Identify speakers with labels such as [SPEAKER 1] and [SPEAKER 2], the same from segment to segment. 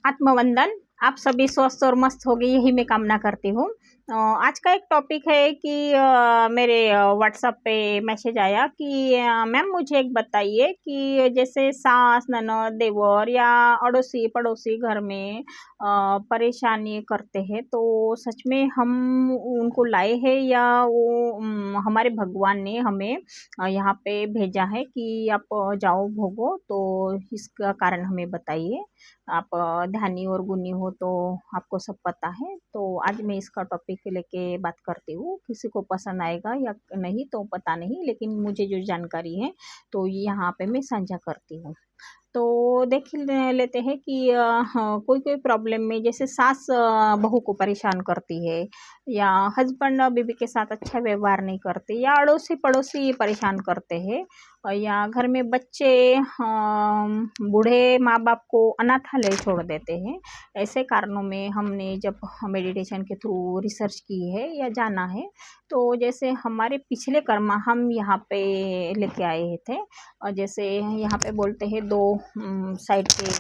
[SPEAKER 1] आत्मवंदन। आप सभी स्वस्थ और मस्त होंगे, यही मैं कामना करती हूँ। आज का एक टॉपिक है कि मेरे व्हाट्सएप पे मैसेज आया कि मैम मुझे एक बताइए कि जैसे सास ननद देवर या अड़ोसी पड़ोसी घर में परेशानी करते हैं, तो सच में हम उनको लाए हैं या वो हमारे भगवान ने हमें यहाँ पे भेजा है कि आप जाओ भोगो, तो इसका कारण हमें बताइए। आप ध्यानी और गुणी हो तो आपको सब पता है। तो आज मैं इसका टॉपिक लेके बात करती हूँ। किसी को पसंद आएगा या नहीं तो पता नहीं, लेकिन मुझे जो जानकारी है तो यहाँ पे मैं साझा करती हूँ। तो देख लेते हैं कि हाँ, कोई कोई प्रॉब्लम में जैसे सास बहू को परेशान करती है, या हस्बैंड बीवी के साथ अच्छा व्यवहार नहीं करते, या अड़ोसी पड़ोसी परेशान करते हैं, या घर में बच्चे बूढ़े माँ बाप को अनाथालय छोड़ देते हैं। ऐसे कारणों में हमने जब मेडिटेशन के थ्रू रिसर्च की है या जाना है, तो जैसे हमारे पिछले कर्म हम यहाँ पे लेके आए थे। और जैसे यहाँ पे बोलते हैं दो साइड के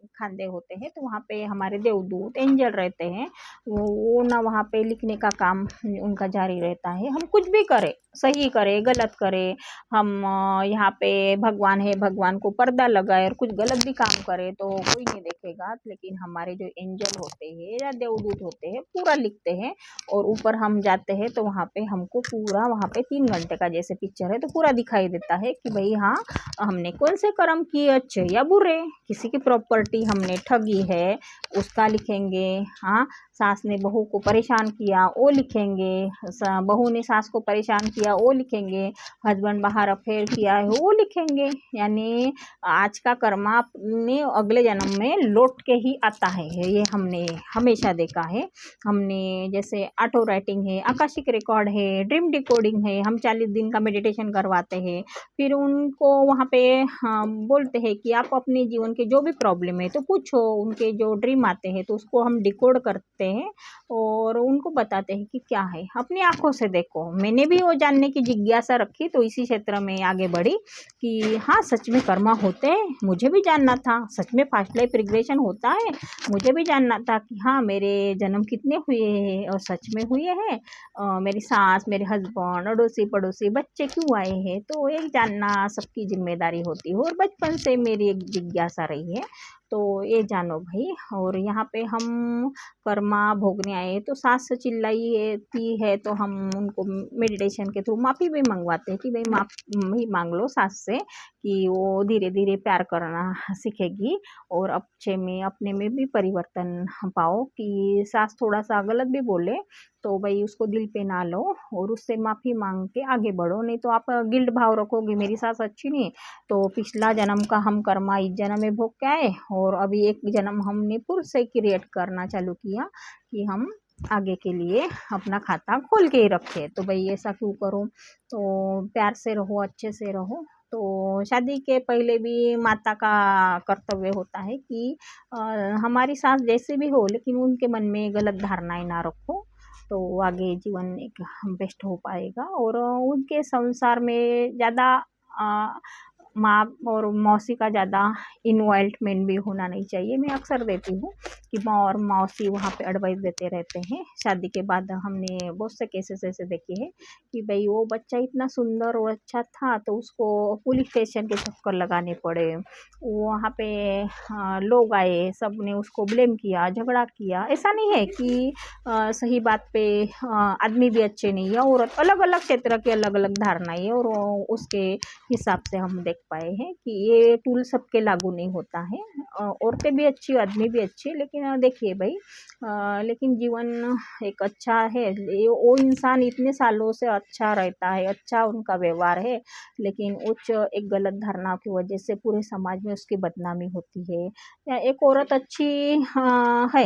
[SPEAKER 1] खांदे होते हैं, तो वहाँ पे हमारे देवदूत एंजल रहते हैं। वो ना वहाँ पे लिखने का काम उनका जारी रहता है। हम कुछ भी करें, सही करें गलत करें, हम यहाँ पे भगवान है, भगवान को पर्दा लगाए और कुछ गलत भी काम करें तो कोई नहीं देखेगा, लेकिन हमारे जो एंजल होते हैं या देवदूत होते हैं पूरा लिखते हैं। और ऊपर हम जाते हैं तो वहाँ पे हमको पूरा, वहाँ पे 3 घंटे का जैसे पिक्चर है तो पूरा दिखाई देता है कि भाई हाँ, हमने कौन से कर्म किए, अच्छे या बुरे। किसी की प्रॉपर्टी हमने ठगी है उसका लिखेंगे। हाँ, सास ने बहू को परेशान किया वो लिखेंगे, बहू ने सास को परेशान किया वो लिखेंगे, हस्बैंड बाहर अफेयर किया है वो लिखेंगे। यानी आज का कर्म अपने अगले जन्म में लौट के ही आता है, ये हमने हमेशा देखा है। हमने जैसे ऑटो राइटिंग है, आकाशिक रिकॉर्ड है, ड्रीम डिकोडिंग है, हम 40 दिन का मेडिटेशन करवाते हैं। फिर उनको वहाँ पे बोलते हैं कि आप अपने जीवन के जो भी प्रॉब्लम है तो पूछो, उनके जो ड्रीम आते हैं तो उसको हम डिकोड करते हैं और उनको बताते हैं कि क्या है, अपनी आंखों से देखो। मैंने भी वो जानने की जिज्ञासा रखी तो इसी क्षेत्र में आगे बढ़ी कि हाँ सच में कर्मा होते हैं, मुझे भी जानना था। सच में पास्ट लाइफ रिग्रेशन होता है, मुझे भी जानना था कि हाँ मेरे जन्म कितने हुए हैं और सच में हुए हैं। मेरी सास, मेरे हस्बैंड, अड़ोसी पड़ोसी, बच्चे क्यों आए हैं, तो ये जानना सबकी जिम्मेदारी होती है और बचपन से मेरी एक जिज्ञासा रही है। तो ये जानो भाई। और यहाँ पे हम कर्मा भोगने आए तो सास चिल्लाई है तो हम उनको मेडिटेशन के थ्रू माफ़ी भी मंगवाते हैं कि भाई माफ़ी मांग लो सास से, कि वो धीरे धीरे प्यार करना सीखेगी और अच्छे में अपने में भी परिवर्तन पाओ। कि सास थोड़ा सा गलत भी बोले तो भाई उसको दिल पे ना लो और उससे माफ़ी मांग के आगे बढ़ो, नहीं तो आप गिल्ट भाव रखोगे मेरी सास अच्छी नहीं, तो पिछला जन्म का हम कर्मा इस जन्म में भोग के आए और अभी एक जन्म हमने फिर से क्रिएट करना चालू किया कि हम आगे के लिए अपना खाता खोल के ही रखे। तो भाई ऐसा क्यों करो, तो प्यार से रहो, अच्छे से रहो। तो शादी के पहले भी माता का कर्तव्य होता है कि हमारी सास जैसे भी हो लेकिन उनके मन में गलत धारणाएं ना रखो, तो आगे जीवन एक बेस्ट हो पाएगा। और उनके संसार में ज़्यादा माँ और मौसी का ज़्यादा इन्वॉल्वमेंट भी होना नहीं चाहिए। मैं अक्सर देती हूँ कि माँ और मौसी वहाँ पे एडवाइस देते रहते हैं। शादी के बाद हमने बहुत से केसेस ऐसे देखे हैं कि भाई वो बच्चा इतना सुंदर और अच्छा था तो उसको पुलिस स्टेशन के चक्कर लगाने पड़े। वहाँ पे लोग आए, सब ने उसको ब्लेम किया, झगड़ा किया। ऐसा नहीं है कि सही बात पे आदमी भी अच्छे नहीं है, औरत अलग अलग क्षेत्र की अलग अलग धारणाएं है और उसके हिसाब से हम देख पाए हैं कि ये टूल सबके लागू नहीं होता है। औरतें भी अच्छी, आदमी भी अच्छे, लेकिन देखिए भाई, लेकिन जीवन एक अच्छा है, वो इंसान इतने सालों से अच्छा रहता है, अच्छा उनका व्यवहार है, लेकिन उच्च एक गलत धारणा की वजह से पूरे समाज में उसकी बदनामी होती है। या एक औरत अच्छी है,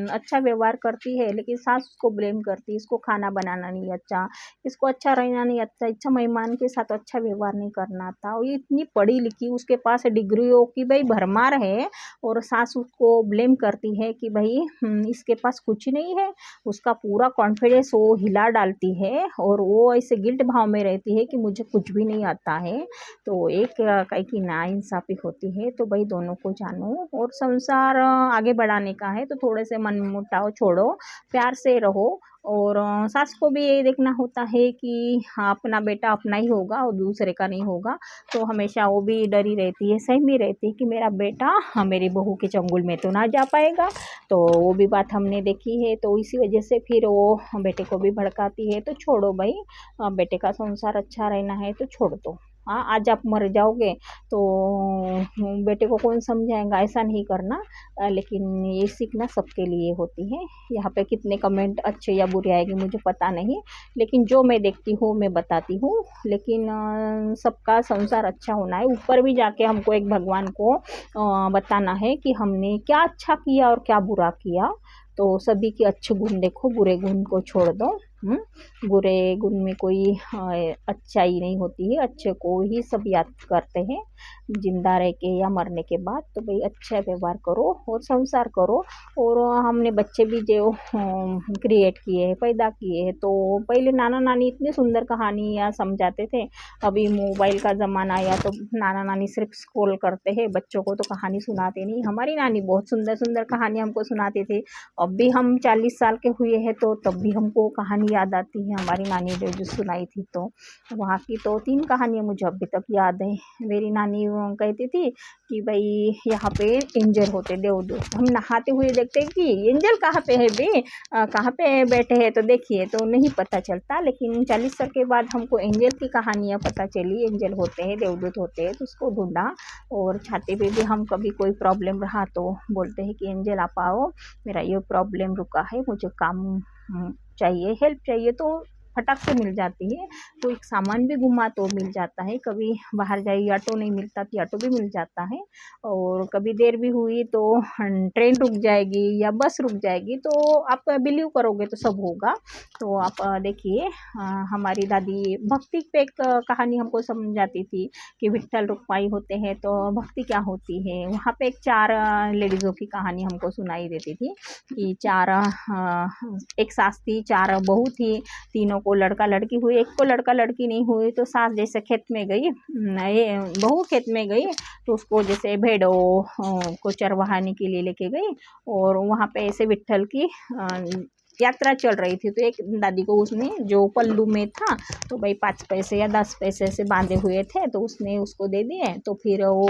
[SPEAKER 1] अच्छा व्यवहार करती है, लेकिन सास उसको ब्लेम करती है, इसको खाना बनाना नहीं अच्छा, इसको अच्छा रहना नहीं अच्छा, अच्छा मेहमान के साथ अच्छा व्यवहार नहीं करना था, और ये इतनी पढ़ी लिखी, उसके पास डिग्रियों की भाई भरमार है, और सास उसको ब्लेम करती है कि भाई इसके पास कुछ नहीं है। उसका पूरा कॉन्फिडेंस वो हिला डालती है, और वो ऐसे गिल्ट भाव में रहती है कि मुझे कुछ भी नहीं आता है। तो एक कहीं की नाइंसाफ़ी होती है। तो भाई दोनों को जानो, और संसार आगे बढ़ाने का है, तो थोड़े से मनमुटाव छोड़ो, प्यार से रहो। और सास को भी ये देखना होता है कि हाँ, अपना बेटा अपना ही होगा और दूसरे का नहीं होगा। तो हमेशा वो भी डरी रहती है, सहमी रहती है कि मेरा बेटा मेरी बहू के चंगुल में तो ना जा पाएगा। तो वो भी बात हमने देखी है, तो इसी वजह से फिर वो बेटे को भी भड़काती है। तो छोड़ो भाई, बेटे का संसार अच्छा रहना है तो छोड़ दो। हाँ, आज आप मर जाओगे तो बेटे को कौन समझाएगा, ऐसा नहीं करना। लेकिन ये सीखना सबके लिए होती है। यहाँ पे कितने कमेंट अच्छे या बुरे आएंगे मुझे पता नहीं, लेकिन जो मैं देखती हूँ मैं बताती हूँ। लेकिन सबका संसार अच्छा होना है। ऊपर भी जाके हमको एक भगवान को बताना है कि हमने क्या अच्छा किया और क्या बुरा किया। तो सभी के अच्छे गुण देखो, बुरे गुण को छोड़ दो। बुरे गुण में कोई अच्छाई नहीं होती है, अच्छे को ही सब याद करते हैं जिंदा रह के या मरने के बाद। तो भाई अच्छा व्यवहार करो और संसार करो। और हमने बच्चे भी जो क्रिएट किए हैं, पैदा किए हैं, तो पहले नाना नानी इतनी सुंदर कहानियाँ समझाते थे। अभी मोबाइल का ज़माना आया तो नाना नानी सिर्फ स्क्रॉल करते हैं, बच्चों को तो कहानी सुनाते नहीं। हमारी नानी बहुत सुंदर सुंदर कहानी हमको सुनाती थी। अब भी हम 40 साल के हुए हैं तो तब भी हमको कहानी याद आती है, हमारी नानी ने जो सुनाई थी। तो वहाँ की तो 3 कहानियाँ मुझे अभी तक याद है। मेरी नानी कहती थी कि भाई यहाँ पे एंजल होते, देवदूत। हम नहाते हुए देखते हैं कि एंजल कहाँ पे है बे, कहाँ पे बैठे हैं, तो देखिए तो नहीं पता चलता। लेकिन 40 साल के बाद हमको एंजल की कहानियाँ पता चली, एंजल होते हैं, देवदूत होते हैं। तो उसको ढूंढा, और छाते पे भी हम कभी कोई प्रॉब्लम रहा तो बोलते हैं कि एंजल आप आओ, मेरा ये प्रॉब्लम रुका है, मुझे काम चाहिए, हेल्प चाहिए, तो फटाक से मिल जाती है। तो एक सामान भी घुमा तो मिल जाता है। कभी बाहर जाइए ऑटो नहीं मिलता तो ऑटो भी मिल जाता है। और कभी देर भी हुई तो ट्रेन रुक जाएगी या बस रुक जाएगी, तो आप बिलीव करोगे तो सब होगा। तो आप देखिए, हमारी दादी भक्ति पे एक कहानी हमको समझाती थी कि विट्ठल रुक्माई होते हैं तो भक्ति क्या होती है। वहाँ पे एक 4 लेडीज़ों की कहानी हमको सुनाई देती थी कि 4 एक सास थी, 4 बहू थी, तीनों को लड़का लड़की हुई, एक को लड़का लड़की नहीं हुई। तो सास जैसे खेत में गई, ये बहू खेत में गई, तो उसको जैसे भेड़ों को चरवाहाने के लिए लेके गई, और वहाँ पे ऐसे विट्ठल की यात्रा चल रही थी। तो एक दादी को उसने जो पल्लू में था, तो भाई 5 पैसे या 10 पैसे से बांधे हुए थे, तो उसने उसको दे दिए। तो फिर वो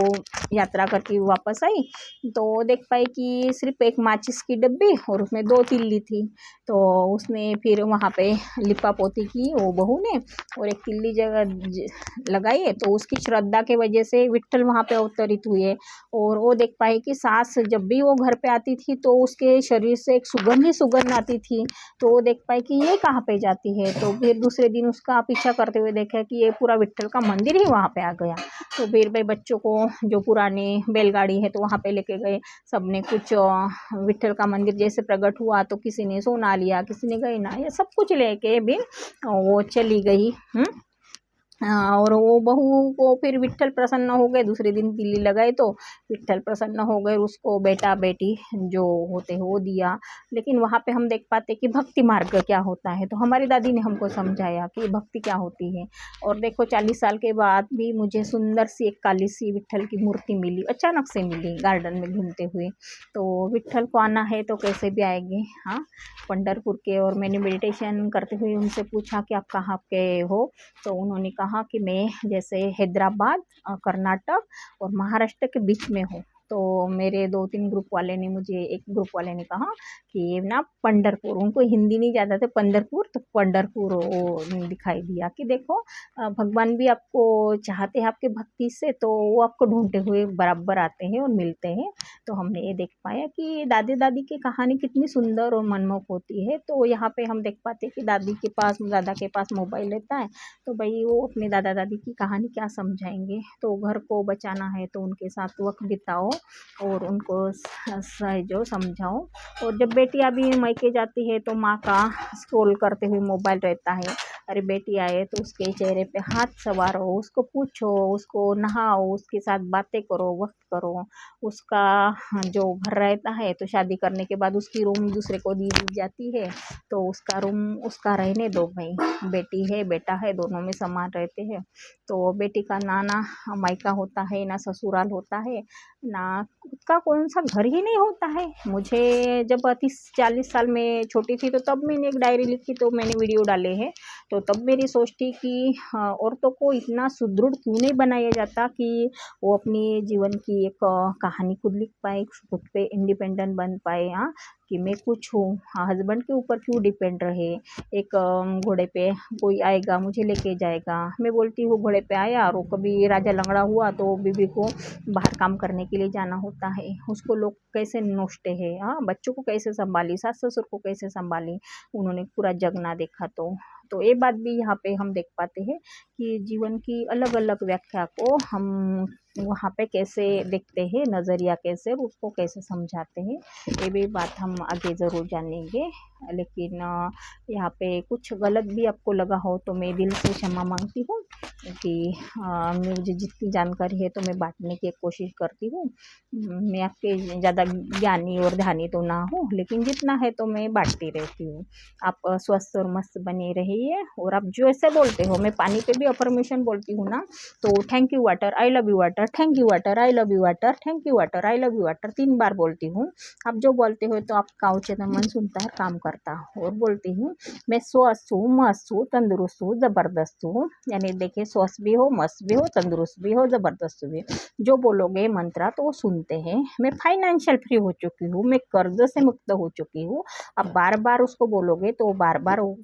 [SPEAKER 1] यात्रा करके वापस आई, तो देख पाई कि सिर्फ एक माचिस की डब्बी और उसमें 2 तिल्ली थी। तो उसने फिर वहाँ पे लिपा पोती की वो बहू ने, और एक तिल्ली जगह लगाई है। तो उसकी श्रद्धा के वजह से विट्ठल वहाँ पे अवतरित हुए। और वो देख पाई कि सास जब भी वो घर पे आती थी तो उसके शरीर से एक सुगंध ही सुगंध आती थी। तो वो देख पाई कि ये कहाँ पे जाती है। तो फिर दूसरे दिन उसका पीछा करते हुए देखा कि ये पूरा विट्ठल का मंदिर ही वहाँ पे आ गया। तो फिर भाई बच्चों को जो पुरानी बैलगाड़ी है तो वहाँ पे लेके गए, सबने कुछ विट्ठल का मंदिर जैसे प्रकट हुआ तो किसी ने सोना लिया, किसी ने गहना, ये सब कुछ लेके भी वो चली गई। और वो बहू को फिर विट्ठल प्रसन्न हो गए, दूसरे दिन तिल्ली लगाए तो विट्ठल प्रसन्न हो गए, उसको बेटा बेटी जो होते हैं वो दिया। लेकिन वहाँ पे हम देख पाते कि भक्ति मार्ग क्या होता है। तो हमारी दादी ने हमको समझाया कि भक्ति क्या होती है। और देखो 40 साल के बाद भी मुझे सुंदर सी एक काली सी विट्ठल की मूर्ति मिली, अचानक से मिली गार्डन में घूमते हुए। तो विट्ठल को आना है तो कैसे भी आएंगे। हाँ, पंढरपुर के। और मैंने मेडिटेशन करते हुए उनसे पूछा कि आप कहाँ के हो। तो उन्होंने कहा कि मैं जैसे हैदराबाद, कर्नाटक और महाराष्ट्र के बीच में हूँ। तो मेरे 2-3 ग्रुप वाले ने मुझे, एक ग्रुप वाले ने कहा कि ना पंढरपुर, उनको हिंदी नहीं ज़्यादा थे, पंढरपुर, तो पंढरपुर वो दिखाई दिया कि देखो भगवान भी आपको चाहते हैं आपके भक्ति से, तो वो आपको ढूंढते हुए बराबर आते हैं और मिलते हैं। तो हमने ये देख पाया कि दादी दादी की कहानी कितनी सुंदर और मनमोहक होती है। तो यहाँ पे हम देख पाते हैं कि दादी के पास, दादा के पास मोबाइल रहता है, तो भाई वो अपने दादा दादी की कहानी क्या समझाएंगे। तो घर को बचाना है तो उनके साथ वक्त बिताओ और उनको जो समझाओ। और जब बेटियां भी मायके जाती है तो माँ का स्क्रॉल करते हुए मोबाइल रहता है, अरे बेटी आए तो उसके चेहरे पे हाथ सवारो, उसको पूछो, उसको नहाओ, उसके साथ बातें करो, वक्त करो। उसका जो घर रहता है तो शादी करने के बाद उसकी रूम दूसरे को दी जाती है, तो उसका रूम उसका रहने दो भाई। बेटी है बेटा है दोनों में समान रहते हैं। तो बेटी का ना मायका होता है, ना ससुराल होता है, ना उसका कौन सा घर ही नहीं होता है। मुझे जब 30-40 साल में छोटी थी तो तब मैंने एक डायरी लिखी, तो मैंने वीडियो डाले हैं। तो तब मेरी सोच थी कि औरतों को इतना सुदृढ़ क्यों नहीं बनाया जाता कि वो अपनी जीवन की एक कहानी खुद लिख पाए, खुद पे इंडिपेंडेंट बन पाए। हाँ, कि मैं कुछ हूँ, हस्बैंड के ऊपर क्यों डिपेंड रहे। एक घोड़े पे कोई आएगा मुझे लेके जाएगा, मैं बोलती हूँ घोड़े पे आया और वो कभी राजा लंगड़ा हुआ तो बीबी को बाहर काम करने के लिए जाना होता है, उसको लोग कैसे नोचते हैं। हाँ, बच्चों को कैसे संभाली, सास ससुर को कैसे संभाली, उन्होंने पूरा जग ना देखा। तो ये बात भी यहाँ पे हम देख पाते हैं कि जीवन की अलग अलग व्याख्या को हम वहाँ पे कैसे देखते हैं, नज़रिया कैसे, उसको कैसे समझाते हैं, ये भी बात हम आगे ज़रूर जानेंगे। लेकिन यहाँ पे कुछ गलत भी आपको लगा हो तो मैं दिल से क्षमा मांगती हूँ कि मुझे जितनी जानकारी है तो मैं बांटने की कोशिश करती हूँ। मैं आपके ज़्यादा ज्ञानी और ध्यानी तो ना हूँ, लेकिन जितना है तो मैं बांटती रहती हूँ। आप स्वस्थ और मस्त बने रहिए। और आप जो ऐसे बोलते हो, मैं पानी पे भी अफर्मेशन बोलती हूँ ना, तो thank you water, I love you water, thank you water, I love you water, thank you water, I love you water 3 बार बोलती हूँ। आप जो बोलते हो तो आपका अवचेतन मन सुनता है, काम करता है। और बोलती हूँ मैं स्वस्थ हूँ, मस्त हूँ, तंदुरुस्त हूँ, ज़बरदस्त हूँ। यानी देखिए स्वस्थ भी हो, मस्त भी हो, तंदुरुस्त भी हो, ज़बरदस्त भी हो। जो बोलोगे मंत्रा तो वो सुनते हैं। मैं फाइनेंशियल फ्री हो चुकी हूँ, मैं कर्ज से मुक्त हो चुकी हूँ। आप बार बार उसको बोलोगे तो बार बार वो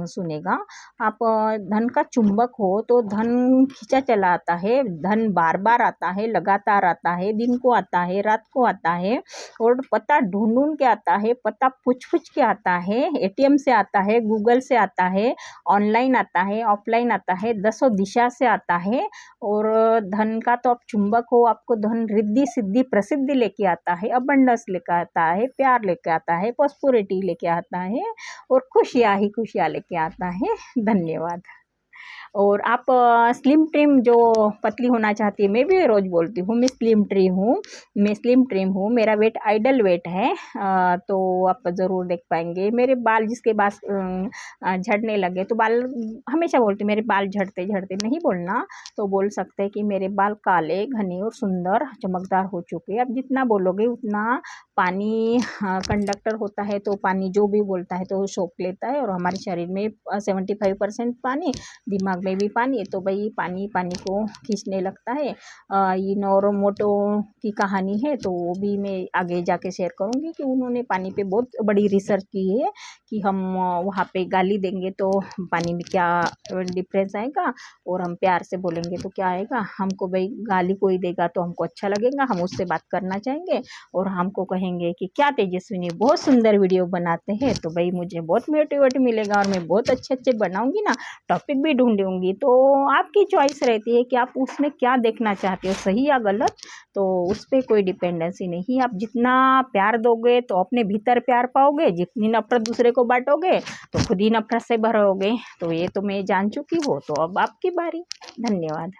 [SPEAKER 1] सुनेगा। आप धन का चुंबक हो तो धन खींचा चला आता है, धन बार बार आता है, लगातार आता है, दिन को आता है, रात को आता है, और पता ढूंढ ढूंढ के आता है, पता पूछ पूछ के आता है, एटीएम से आता है, गूगल से आता है, ऑनलाइन आता है, ऑफलाइन आता है, दसों दिशा से आता है। और धन का तो आप चुंबक हो, आपको धन रिद्धि सिद्धि प्रसिद्धि लेके आता है, अबंडेंस लेके आता है, प्यार लेके आता है, प्रॉस्पेरिटी लेके आता है, और खुशियाँ ही खुशियाँ लेके आता है। धन्यवाद। और आप स्लिम ट्रिम जो पतली होना चाहती है, मैं भी रोज़ बोलती हूँ मैं स्लिम ट्रिम हूँ, मैं स्लिम ट्रिम हूँ, मेरा वेट आइडल वेट है। तो आप ज़रूर देख पाएंगे मेरे बाल, जिसके बाल झड़ने लगे तो बाल, हमेशा बोलती मेरे बाल झड़ते झड़ते, नहीं बोलना तो बोल सकते हैं कि मेरे बाल काले घने और सुंदर चमकदार हो चुके हैं। अब जितना बोलोगे उतना पानी कंडक्टर होता है, तो पानी जो भी बोलता है तो वो सोख लेता है। और हमारे शरीर में 75% पानी, दिमाग में भी पानी है, तो भाई पानी पानी को खींचने लगता है। ये नोरोमोटो की कहानी है, तो वो भी मैं आगे जाके शेयर करूँगी कि उन्होंने पानी पे बहुत बड़ी रिसर्च की है कि हम वहाँ पे गाली देंगे तो पानी में क्या डिफरेंस आएगा, और हम प्यार से बोलेंगे तो क्या आएगा। हमको भाई गाली कोई देगा तो हमको अच्छा लगेगा, हम उससे बात करना चाहेंगे, और हमको कहेंगे कि क्या तेजस्विनी बहुत सुंदर वीडियो बनाते हैं, तो भाई मुझे बहुत मोटिवेट मिलेगा और मैं बहुत अच्छे अच्छे बनाऊंगी ना, टॉपिक भी ढूंढूंगी। तो आपकी चॉइस रहती है कि आप उसमें क्या देखना चाहते हो, सही या गलत, तो उस पर कोई डिपेंडेंसी नहीं। आप जितना प्यार दोगे तो अपने भीतर प्यार पाओगे, जितनी नफरत दूसरे को बांटोगे तो खुद ही नफरत से भरोगे। तो ये तो मैं जान चुकी हूँ, तो अब आपकी बारी। धन्यवाद।